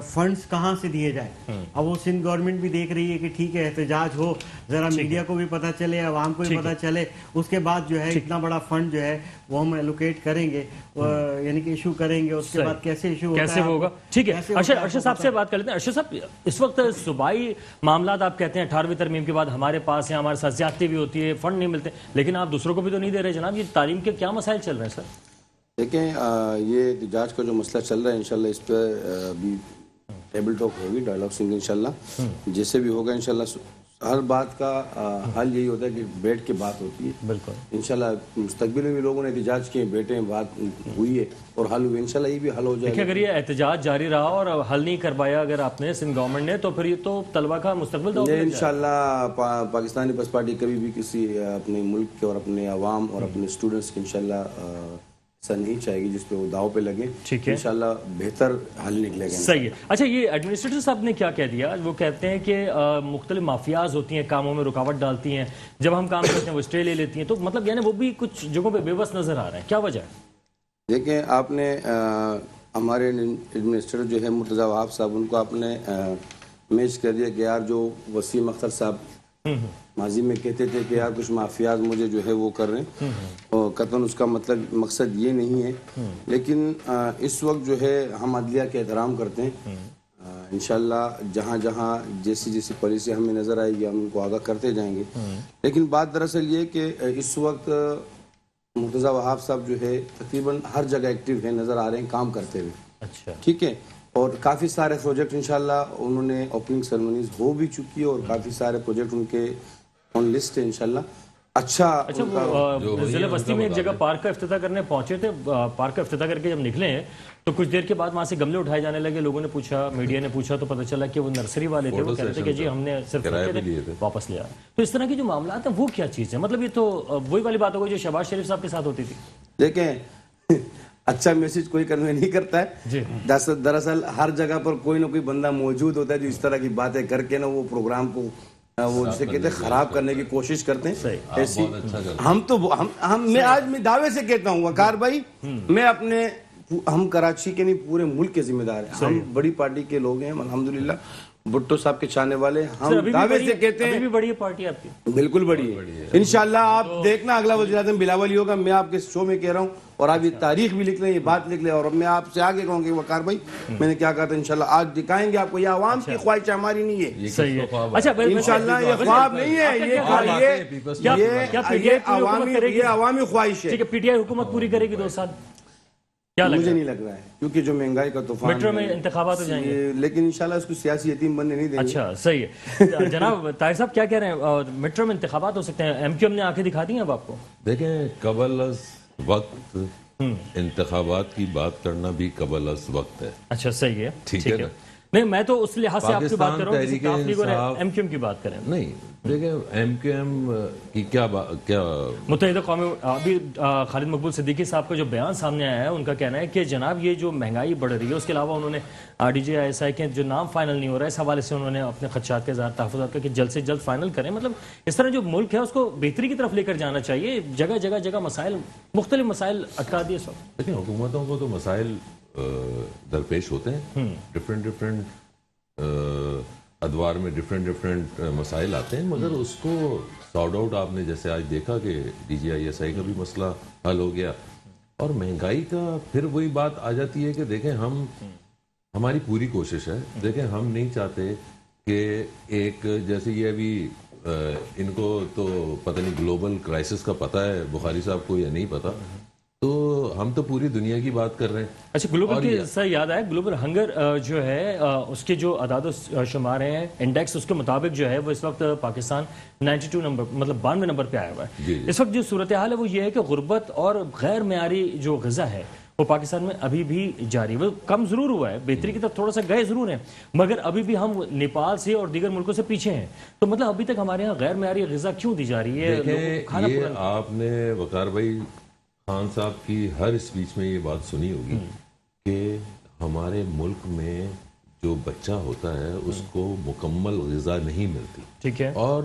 فنڈز کہاں سے دیے جائیں. اب وہ سندھ گورنمنٹ بھی دیکھ رہی ہے کہ ٹھیک ہے احتجاج ہو, ذرا میڈیا کو بھی پتہ چلے, عوام کو بھی پتہ چلے, اس کے بعد جو ہے اتنا بڑا فنڈ جو ہے وہ ہم ایلوکیٹ کریں گے, یعنی کہ ایشو کریں گے. اس کے بعد کیسے ایشو ہوگا. ٹھیک ہے, ارشد صاحب سے بات کر لیتے ہیں. ارشد صاحب, اس وقت صوبائی معاملات آپ کہتے ہیں 18ویں ترمیم کے بعد ہمارے پاس ہیں, ہمارے ساتھ زیادتی بھی ہوتی ہے, فنڈ نہیں ملتے, لیکن آپ دوسروں کو بھی تو نہیں دے رہے جناب. یہ تعلیم کے کیا مسائل چل رہے ہیں سر؟ دیکھیں یہ احتجاج کا جو مسئلہ چل رہا ہے انشاءاللہ اس پہ ابھی ٹیبل ٹاک ہوگی, ڈائلاگ سنگھ انشاءاللہ جیسے بھی ہوگا. انشاءاللہ ہر بات کا حل یہی ہوتا ہے کہ بیٹھ کے بات ہوتی ہے. بالکل انشاءاللہ مستقبل میں بھی لوگوں نے احتجاج کیے, بیٹھے ہیں, بات ہوئی ہے اور حل ہوئی. انشاءاللہ یہ بھی حل ہو جائے گا. دیکھیں اگر یہ احتجاج جاری رہا اور حل نہیں کر پایا اگر آپ نے سندھ گورنمنٹ نے, تو پھر یہ تو طلبہ کا مستقبل داؤ پہ لگ جائے گا. انشاءاللہ پاکستانی پیپلز پارٹی کبھی بھی کسی اپنے ملک کے اور اپنے عوام اور اپنے اسٹوڈنٹس کے انشاءاللہ ایسا نہیں چاہے گی جس پہ وہ داؤ پہ لگے. انشاءاللہ بہتر حل نکلے گا. صحیح ہے. اچھا یہ ایڈمنسٹریٹر صاحب نے کیا کہہ دیا, وہ کہتے ہیں کہ مختلف مافیاز ہوتی ہیں, کاموں میں رکاوٹ ڈالتی ہیں, جب ہم کام کرتے ہیں وہ اسٹے لے لیتی ہیں, تو مطلب یعنی وہ بھی کچھ جگہوں پہ بے بس نظر آ رہے ہیں. کیا وجہ ہے؟ دیکھیں آپ نے ہمارے ایڈمنسٹریٹر جو ہے مرتضیٰ وہاب صاحب, ان کو آپ نے میچ کر دیا کہ یار جو وسیم اختر صاحب ماضی میں کہتے تھے کہ یار کچھ مافیاز مجھے جو ہے وہ کر رہے ہیں، اور قطعاً اس کا مقصد یہ نہیں ہے، لیکن اس وقت جو ہے ہم عدلیہ کے احترام کرتے ہیں. انشاءاللہ جہاں جہاں جیسی جیسی پالیسی ہمیں نظر آئے گی ہم ان کو آگاہ کرتے جائیں گے. لیکن بات دراصل یہ کہ اس وقت مرتضی وہاب صاحب جو ہے تقریباً ہر جگہ ایکٹیو ہیں، نظر آ رہے ہیں کام کرتے ہوئے. اچھا ٹھیک ہے، اور کافی سارے پروجیکٹ انشاءاللہ انہوں نے اوپننگ سیرمونیز ہو بھی چکی ہے، اور کافی سارے پروجیکٹ ان کے آن لسٹ ہیں انشاءاللہ. اچھا وہ ضلع بستی میں ایک جگہ پارک کا افتتاح کرنے پہنچے تھے. پارک کا افتتاح کر کے جب نکلے ہیں تو کچھ دیر کے بعد وہاں سے گملے اٹھائے جانے لگے. لوگوں نے پوچھا، میڈیا نے پوچھا تو پتہ چلا کہ وہ نرسری والے تھے. وہ کہہ رہے تھے کہ جی ہم نے صرف واپس لیا. تو اس طرح کی جو معاملات ہیں وہ کیا چیز ہے؟ مطلب یہ تو وہی والی بات ہو گئی جو شہباز شریف صاحب کے ساتھ ہوتی تھی. دیکھیں اچھا میسج کوئی کنوے نہیں کرتا ہے جی. دراصل ہر جگہ پر کوئی نہ کوئی بندہ موجود ہوتا ہے جو اس طرح کی باتیں کر کے نا وہ پروگرام کو وہ جسے کہتے ہیں خراب کرنے کی کوشش کرتے ہیں. ایسی میں آج میں دعوے سے کہتا ہوں وقار بھائی، میں اپنے ہم کراچی کے نہیں پورے ملک کے ذمہ دار ہیں. ہم بڑی پارٹی کے لوگ ہیں الحمدللہ، بھٹو صاحب کے چاہنے والے. ہم دعوے سے کہتے ہیں ابھی بھی بڑی ہے پارٹی آپ کی. بالکل بڑی ہے انشاءاللہ. آپ دیکھنا اگلا وزیر اعظم بلاول ہی ہوگا. میں آپ کے شو میں کہہ رہا ہوں، اور آپ یہ تاریخ بھی لکھ لیں، یہ بات لکھ لیں. اور میں آپ سے آگے کہوں کہ وقار بھائی میں نے کیا کہا تھا، انشاءاللہ آج دکھائیں گے آپ کو. یہ عوام کی خواہش ہماری نہیں ہے. صحیح ہے. اچھا انشاءاللہ یہ خواب نہیں ہے، یہ عوامی خواہش ہے. ٹھیک ہے، پی ٹی آئی حکومت پوری کرے گی 2 سال؟ کیا لگتا ہے؟ مجھے نہیں لگ رہا ہے، کیونکہ جو مہنگائی کا طوفان میٹرو میں انتخابات ہو جائیں گے، لیکن انشاءاللہ اس کو سیاسی یتیم بننے نہیں دیں گے. اچھا صحیح ہے. جناب طاہر صاحب کیا کہہ رہے ہیں؟ میٹرو میں انتخابات ہو سکتے ہیں. ایم کیو ایم نے آنکھیں دکھا دی ہیں اب آپ کو؟ دیکھیں قبل از وقت انتخابات کی بات کرنا بھی قبل از وقت ہے. اچھا صحیح ہے، ٹھیک ہے نا. نہیں میں تو اس لحاظ سے آپ کی بات کر رہا ہوں جیسے پاکستان کاف لیگ اور تحریک ایم کیو ایم کی بات کریں. نہیں دیکھیں ایم کیو ایم کی کیا متحدہ قومی ابھی خالد مقبول صدیقی صاحب کا جو بیان سامنے آیا ہے، ان کا کہنا ہے کہ جناب یہ جو مہنگائی بڑھ رہی ہے، اس کے علاوہ انہوں نے D J I S I کے جو نام فائنل نہیں ہو رہا ہے اس حوالے سے انہوں نے اپنے خدشات کے اظہار تحفظات کا کہ جلد سے جلد فائنل کریں. مطلب اس طرح جو ملک ہے اس کو بہتری کی طرف لے کر جانا چاہیے. جگہ مسائل، مختلف مسائل اٹکا دیے سب. دیکھیں حکومتوں کو تو مسائل درپیش ہوتے ہیں، ڈفرینٹ ادوار میں ڈفرینٹ مسائل آتے ہیں، مگر اس کو سارٹ آؤٹ آپ نے جیسے آج دیکھا کہ D G I S I کا بھی مسئلہ حل ہو گیا. اور مہنگائی کا پھر وہی بات آ جاتی ہے کہ دیکھیں ہماری پوری کوشش ہے. دیکھیں ہم نہیں چاہتے کہ ایک جیسے یہ ابھی ان کو تو پتہ نہیں گلوبل کرائسس کا پتہ ہے بخاری صاحب کو یا نہیں پتہ، تو ہم تو پوری دنیا کی بات کر رہے ہیں. اچھا گلوبل کی سے یاد آیا، گلوبل ہنگر جو ہے اس کے جو اعداد و شمار ہیں انڈیکس، اس کے مطابق جو ہے وہ اس وقت پاکستان 92 نمبر مطلب 92 نمبر پہ آیا ہوا ہے. اس وقت جو صورتحال ہے وہ یہ ہے کہ غربت اور غیر معیاری جو غذا ہے وہ پاکستان میں ابھی بھی جاری. وہ کم ضرور ہوا ہے، بہتری کی طرف تھوڑا سا گئے ضرور ہیں، مگر ابھی بھی ہم نیپال سے اور دیگر ملکوں سے پیچھے ہیں. تو مطلب ابھی تک ہمارے ہاں غیر معیاری غذا کیوں دی جا رہی ہے؟ دیکھیں یہ آپ نے وقار بھائی خان صاحب کی ہر اسپیچ میں یہ بات سنی ہوگی کہ ہمارے ملک میں جو بچہ ہوتا ہے اس کو مکمل غذا نہیں ملتی. ٹھیک ہے. اور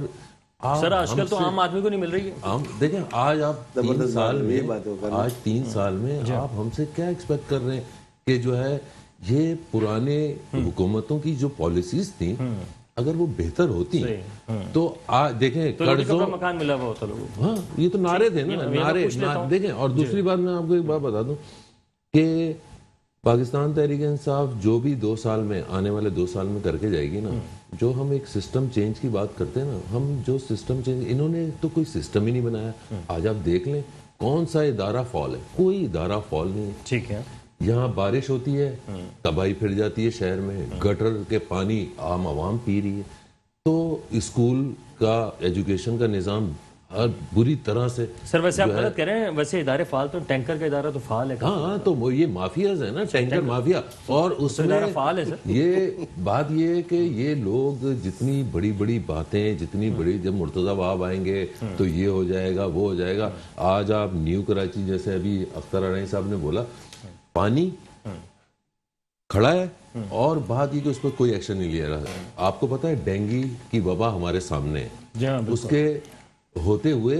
سر آج کل تو عام آدمی کو نہیں مل رہی ہے. دیکھیں آج آپ 3 سال میں آپ ہم سے کیا ایکسپیکٹ کر رہے ہیں کہ جو ہے یہ پرانے حکومتوں کی جو پالیسیز تھیں اگر وہ بہتر ہوتی تو دیکھیں قرضوں مکان ملا ہوا ہوتا لوگوں. ہاں یہ تو نعرے تھے نا، نعرے دیکھیں. اور دوسری بات میں آپ کو ایک بات بتا دوں کہ پاکستان تحریک انصاف جو بھی 2 سال میں آنے والے 2 سال میں کر کے جائے گی نا، جو ہم ایک سسٹم چینج کی بات کرتے ہیں نا، ہم جو سسٹم چینج انہوں نے تو کوئی سسٹم ہی نہیں بنایا. آج آپ دیکھ لیں کون سا ادارہ فال ہے، کوئی ادارہ فال نہیں ہے. ٹھیک ہے. یہاں بارش ہوتی ہے تباہی پھر جاتی ہے شہر میں، گٹر کے پانی عام عوام پی رہی ہے. تو اسکول کا ایجوکیشن کا نظام ہر بری طرح سے. سر ویسے آپ غلط کہہ رہے ہیں، ویسے ادارے فعال تو ٹینکر کا ادارہ تو فعال ہے. ہاں تو وہ یہ مافیاز ہے نا، ٹینکر مافیا. اور اس میں فعال ہے سر. یہ بات یہ ہے کہ یہ لوگ جتنی بڑی بڑی باتیں، جتنی بڑی جب مرتضی وہاب آئیں گے تو یہ ہو جائے گا وہ ہو جائے گا. آج آپ نیو کراچی جیسے ابھی اختر ارانی صاحب نے بولا پانی کھڑا ہے اور بات یہ کہ اس پر کوئی ایکشن نہیں لیا رہا. آپ کو پتا ہے ڈینگی کی وبا ہمارے سامنے ہے، اس کے ہوتے ہوئے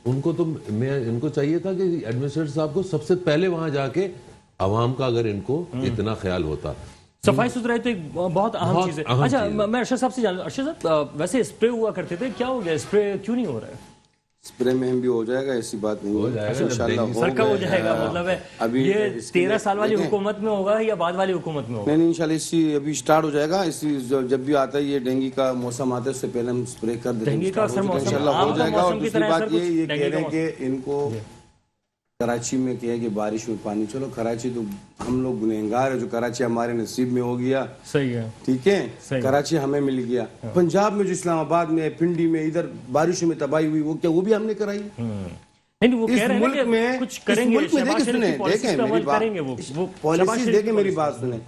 ان کو تو ان کو چاہیے تھا کہ ایڈمنسٹریٹر صاحب کو سب سے پہلے وہاں جا کے عوام کا اگر ان کو اتنا خیال ہوتا صفائی ستھرائی تو ایک بہت اہم چیز ہے. اچھا میں ارشد صاحب سے جان لوں, ارشد صاحب ویسے اسپرے ہوا کرتے تھے, کیا ہو گیا اسپرے کیوں نہیں ہو رہا ہے؟ اسپرے میں بھی ہو جائے گا, ایسی بات نہیں ہے, انشاءاللہ سر کا ہو جائے گا, مطلب ہے یہ 13 سال والی حکومت میں ہوگا یا بعد والی حکومت میں ہوگا؟ نہیں انشاءاللہ اسی ابھی سٹارٹ ہو جائے گا. اسی جب بھی آتا ہے یہ ڈینگی کا موسم آتا ہے اس سے پہلے ہم اسپرے کر دیتے ہیں, ڈینگی کا اکثر موسم انشاءاللہ ہو جائے گا. اور دوسری بات یہ کہہ رہے ہیں کہ ان کو کراچی میں کیا ہے کہ بارش میں پانی, چلو کراچی تو ہم لوگ گنہگار ہے جو کراچی ہمارے نصیب میں ہو گیا, صحیح ہے, ٹھیک ہے, کراچی ہمیں مل گیا. پنجاب میں جو اسلام آباد میں پنڈی میں ادھر بارشوں میں تباہی ہوئی وہ کیا وہ بھی ہم نے کرائی؟ نہیں وہ کہہ رہے ہیں کہ کچھ کریں گے, پالیسیز دیکھیں میری بات سنیں.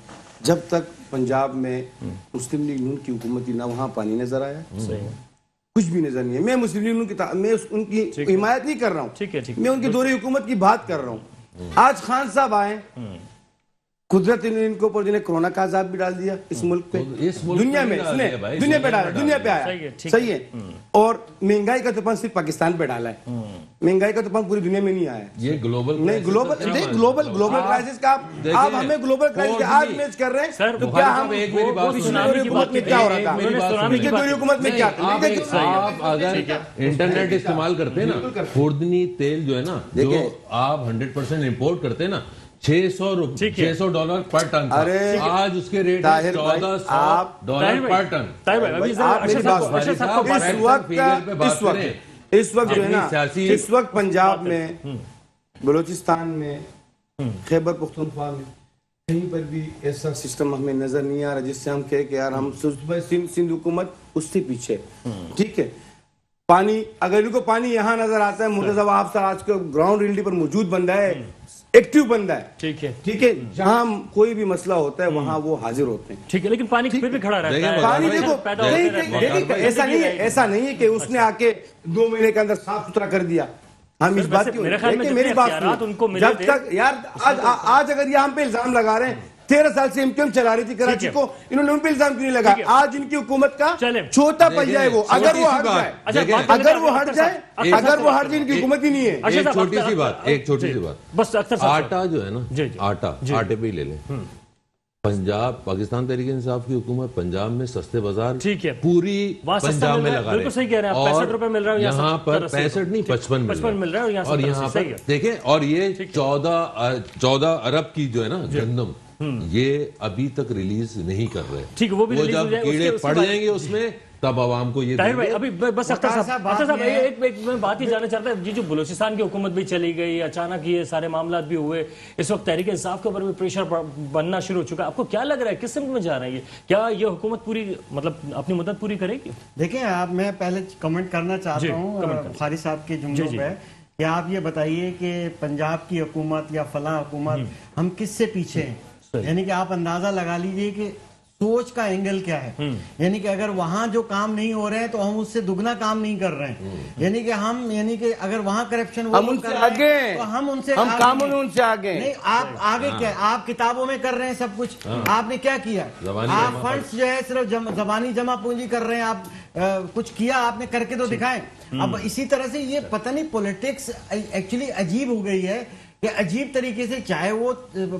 جب تک پنجاب میں مسلم لیگ نون کی حکومت تھی نہ وہاں پانی نظر آیا, کچھ بھی نظر نہیں ہے. میں مسلم لیگ نون کی میں ان کی حمایت نہیں کر رہا ہوں, میں ان کی دور حکومت کی بات کر رہا ہوں. آج خان صاحب آئے, قدرت نے ان کے اوپر جنہیں کرونا کا عذاب بھی ڈال دیا اس ملک پہ, دنیا میں دنیا پہ ڈالا, دنیا پہ آیا, صحیح ہے. اور مہنگائی کا طوفان صرف پاکستان پہ ڈالا ہے, مہنگائی کا طوفان پوری دنیا میں نہیں آیا. یہ گلوبل نہیں گلوبل کرائسس کا آپ ہمیں گلوبل کرائسس کے آج میچ کر رہے ہیں, تو کیا ہم حکومت میں کیا ہو رہا تھا, پچھلے دور حکومت میں کیا تھا؟ آپ اگر انٹرنیٹ استعمال کرتے نا, خوردنی تیل جو ہے نا, جو آپ 100% امپورٹ کرتے نا, $600 پر ٹن, آج اس کے ریٹ $1400 پر ٹن. اس وقت جو ہے نا, اس وقت پنجاب میں, بلوچستان میں, خیبر پختونخوا میں کہیں پر بھی ایسا سسٹم ہمیں نظر نہیں آ رہا جس سے ہم کہے کہ یار ہم سندھ حکومت اس سے پیچھے, ٹھیک ہے. پانی اگر ان کو پانی یہاں نظر آتا ہے, مرتضی وہاب صاحب آج کے گراؤنڈ ریئلٹی پر موجود بندہ ہے, ایکٹیو بندہ ہے, ٹھیک ہے, جہاں کوئی بھی مسئلہ ہوتا ہے وہاں وہ حاضر ہوتے ہیں, ٹھیک ہے, لیکن پانی پھر بھی کھڑا رہتا ہے. پانی دیکھو ایسا نہیں ہے کہ اس نے آ کے 2 مہینے کے اندر صاف ستھرا کر دیا. ہم اس بات کی میری بات جب تک یار آج اگر یہ ہم پہ الزام لگا رہے ہیں, 13 سال سے ایم چلا رہی تھی کراچی کو, انہوں نے ان پہ الزام کیوں نہیں لگا؟ آج ان کی حکومت کا چھوٹا پہیا ہے وہ, اگر وہ ہٹ جائے ان کی حکومت ہی نہیں ہے. ایک چھوٹی سی بات, آٹا جو ہے نا, آٹے پہ ہی لے لیں. پنجاب پاکستان تحریک انصاف کی حکومت پنجاب میں سستے بازار پوری پنجاب میں لگا رہے, اور یہاں پر 65 نہیں 55 مل رہا ہے, اور یہاں پر دیکھیں, اور یہ 14 ارب کی جو ہے نا گندم, یہ ابھی تک ریلیز نہیں کر رہے. وہ جب کیڑے پڑ جائیں گے اس میں تب عوام کو یہ طاہر بھائی ابھی بس اختر صاحب ایک میں بات ہی جاننا چاہتا ہوں, جو بلوچستان کی حکومت بھی چلی گئی, اچانک یہ سارے معاملات بھی ہوئے, اس وقت تحریک انصاف کے اوپر بھی پریشر بننا شروع ہو چکا ہے. آپ کو کیا لگ رہا ہے کس سمت میں جا رہا ہے یہ, کیا یہ حکومت پوری مطلب اپنی مدت پوری کرے گی؟ دیکھیں آپ, میں پہلے کمنٹ کرنا چاہتا ہوں بخاری صاحب کے جملوں پہ, کہ آپ یہ بتائیے کہ پنجاب کی حکومت یا فلاں حکومت ہم کس سے پیچھے ہیں, یعنی کہ آپ اندازہ لگا لیجئے کہ سوچ کا اینگل کیا ہے. یعنی کہ اگر وہاں جو کام نہیں ہو رہے ہیں تو ہم اس سے دگنا کام نہیں کر رہے ہیں, یعنی کہ اگر وہاں کرپشن ہم ان سے آگے, ہم ان سے آگے نہیں. آپ آگے کیا, آپ کتابوں میں کر رہے ہیں سب کچھ, آپ نے کیا کیا, آپ فنڈز جو ہے صرف زبانی جمع پونجی کر رہے ہیں, آپ کچھ کیا آپ نے کر کے تو دکھائیں. اب اسی طرح سے یہ پتہ نہیں پولیٹکس ایکچولی عجیب ہو گئی ہے, کہ عجیب طریقے سے, چاہے وہ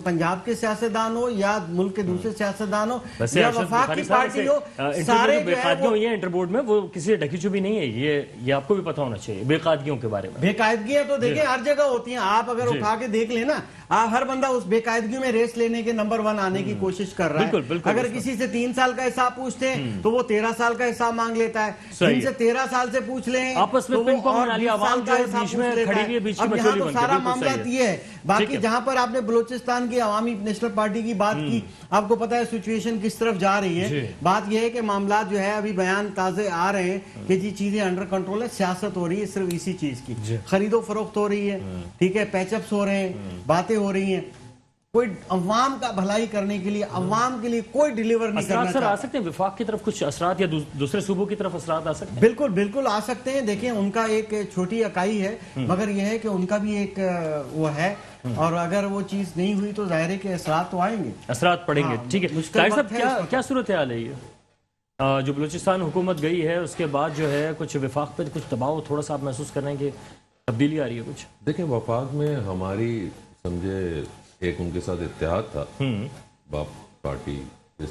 پنجاب کے سیاستدان ہو یا ملک کے دوسرے سیاستدان ہو یا وفاق کی پارٹی ہو, سارے بے قاعدگیاں ہوئی ہیں انٹر بورڈ میں, وہ کسی ڈھکی چھپی نہیں ہے, یہ آپ کو بھی پتہ ہونا چاہیے بے قاعدگیوں کے بارے میں. بے قاعدگیاں تو دیکھیں ہر جگہ ہوتی ہیں, آپ اگر اٹھا کے دیکھ لیں نا, ہر بندہ اس بے قاعدگی میں ریس لینے کے نمبر 1 آنے کی کوشش کر رہا ہے. اگر کسی سے 3 سال کا حساب پوچھتے ہیں تو وہ 13 سال کا حساب مانگ لیتا ہے, جن سے 13 سال سے پوچھ لیں آپس میں پنگ پونگ والی عوام جو بیچ میں کھڑی ہوئی ہے, بیچ میں یہاں تو سارا معاملہ یہ ہے. باقی جہاں پر آپ نے بلوچستان کی عوامی نیشنل پارٹی کی بات کی, آپ کو پتا ہے سچویشن کس طرف جا رہی ہے. بات یہ ہے کہ معاملات جو ہے ابھی بیان تازے آ رہے ہیں کہ جی چیزیں انڈر کنٹرول ہے, سیاست ہو رہی ہے صرف اسی چیز کی, خرید و فروخت ہو رہی ہے, ٹھیک ہے, پیچ اپس ہو رہے ہیں, باتیں ہو رہی ہیں. کوئی عوام کا بھلائی کرنے کے لیے, عوام کے لیے کوئی ڈیلیور نہیں کرنا چاہتا. آ سکتے ہیں وفاق کی طرف کچھ اثرات, یا دوسرے صوبوں کی طرف اثرات آ سکتے ہیں؟ بالکل آ سکتے ہیں. دیکھیں ان کا ایک چھوٹی اکائی ہے, مگر یہ ہے کہ ان کا بھی ایک وہ ہے, اور اگر وہ چیز نہیں ہوئی تو ظاہر ہے کہ اثرات تو آئیں گے, اثرات پڑیں گے. ٹھیک ہے طاہر صاحب, کیا صورتحال ہے یہ جو بلوچستان حکومت گئی ہے اس کے بعد جو ہے کچھ وفاق پہ کچھ دباؤ تھوڑا سا آپ محسوس کر رہے ہیں کہ تبدیلی آ رہی ہے کچھ؟ دیکھیں وفاق میں ہماری سمجھے ایک ان کے ساتھ اتحاد تھا, باپ پارٹی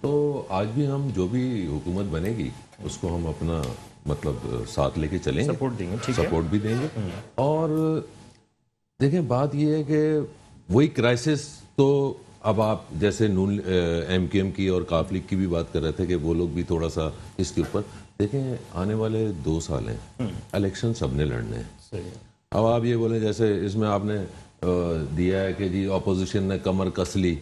تو آج بھی ہم جو بھی حکومت بنے گی اس کو ہم اپنا مطلب ساتھ لے کے چلیں گے، سپورٹ دیں گے، ٹھیک ہے، سپورٹ بھی دیں گے۔ اور دیکھیں بات یہ ہے کہ وہی کرائسس تو اب آپ جیسے نون ایم کیو ایم کی اور کاف لیگ کی بھی بات کر رہے تھے کہ وہ لوگ بھی تھوڑا سا اس کے اوپر دیکھیں، آنے والے 2 سال ہیں، الیکشن سب نے لڑنے ہیں۔ صحیح ہے، اب آپ یہ بولیں جیسے اس میں آپ نے دیا ہے کہ جی اپوزیشن نے کمر کس لی،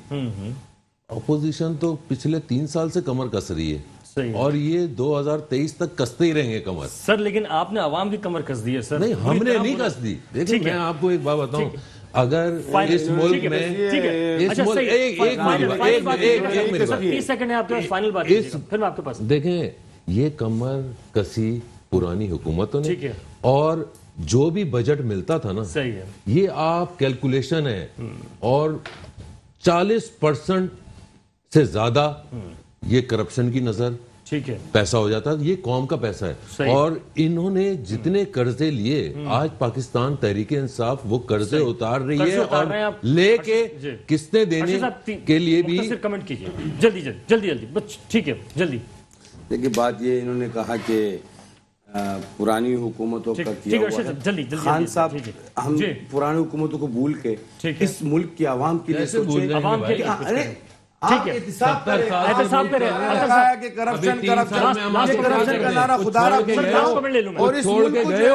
اپوزیشن تو پچھلے 3 سال سے کمر کس رہی ہے، صحیح ہے اور یہ 2023 تک کستے ہی رہیں گے کمر۔ سر، لیکن آپ نے عوام کی کمر کس دی ہے سر۔ نہیں، ہم نے نہیں کس دی۔ دیکھیں میں آپ کو ایک بات بتاؤں، اگر اس ملک میں اس ملک ایک میری بات 30 سیکنڈ ہے آپ کے پاس، فائنل بات کیجیے گا، پھر میں آپ کے پاس۔ دیکھیں یہ کمر کسی پرانی حکومتوں نے، ٹھیک ہے، اور جو بھی بجٹ ملتا تھا نا، صحیح ہے، یہ آپ کیلکولیشن ہے، اور 40% سے زیادہ یہ کرپشن کی نظر ٹھیک ہے، پیسہ ہو جاتا ہے، یہ قوم کا پیسہ ہے۔ اور انہوں نے جتنے قرضے لیے، آج پاکستان تحریک انصاف وہ قرضے اتار رہی ہے، اور لے کے قسطیں دینے کے لیے بھی۔ کمنٹ کیجیے جلدی جلدی جلدی جلدی، بس ٹھیک ہے جلدی۔ دیکھیے بات یہ انہوں نے کہا کہ پرانی حکومتوں کا کیا ہوا، خان صاحب ہم پرانی حکومتوں کو بھول کے اس ملک کی عوام کے لیے سوچیں، عوام کے لیے آپ احتساب کریں، کہ کرپشن کا نعرہ خدا را بھول جاؤ، اور اس ملک کو جو ہے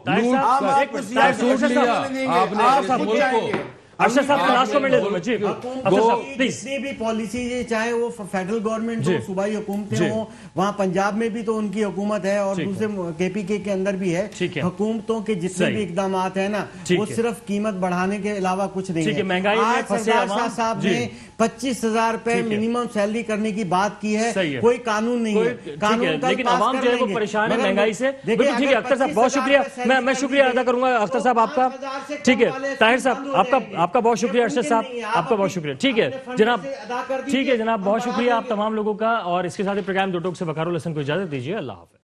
نا عام آپ کو سیاسی آپ خود جائیں گے۔ ارشد صاحب کا لاسٹ کمنٹ لے لوں میں، جی ارشد صاحب پلیز۔ جتنی بھی پالیسی چاہے وہ فیڈرل گورنمنٹ ہو، صوبائی حکومتیں ہوں، وہاں پنجاب میں بھی تو ان کی حکومت ہے، اور دوسرے کے پی کے اندر بھی ہے۔ حکومتوں کے جتنے بھی اقدامات ہیں نا، وہ صرف قیمت بڑھانے کے علاوہ کچھ نہیں ہے۔ مہنگائی میں پھنسے عوام، شاہ صاحب نے 25,000 روپے منیمم سیلری کرنے کی بات کی ہے، کوئی قانون نہیں ہے، قانون لیکن عوام جو ہے وہ پریشان ہے مہنگائی سے۔ بالکل ٹھیک ہے اختر صاحب، بہت شکریہ، میں شکریہ ادا کروں گا اختر صاحب آپ کا۔ ٹھیک ہے طاہر صاحب آپ کا بہت شکریہ، ارشد صاحب آپ کا بہت شکریہ۔ ٹھیک ہے جناب، ٹھیک ہے جناب، بہت شکریہ آپ تمام لوگوں کا، اور اس کے ساتھ ہی پروگرام دو ٹوک سے وقار الحسن کو اجازت دیجیے، اللہ حافظ۔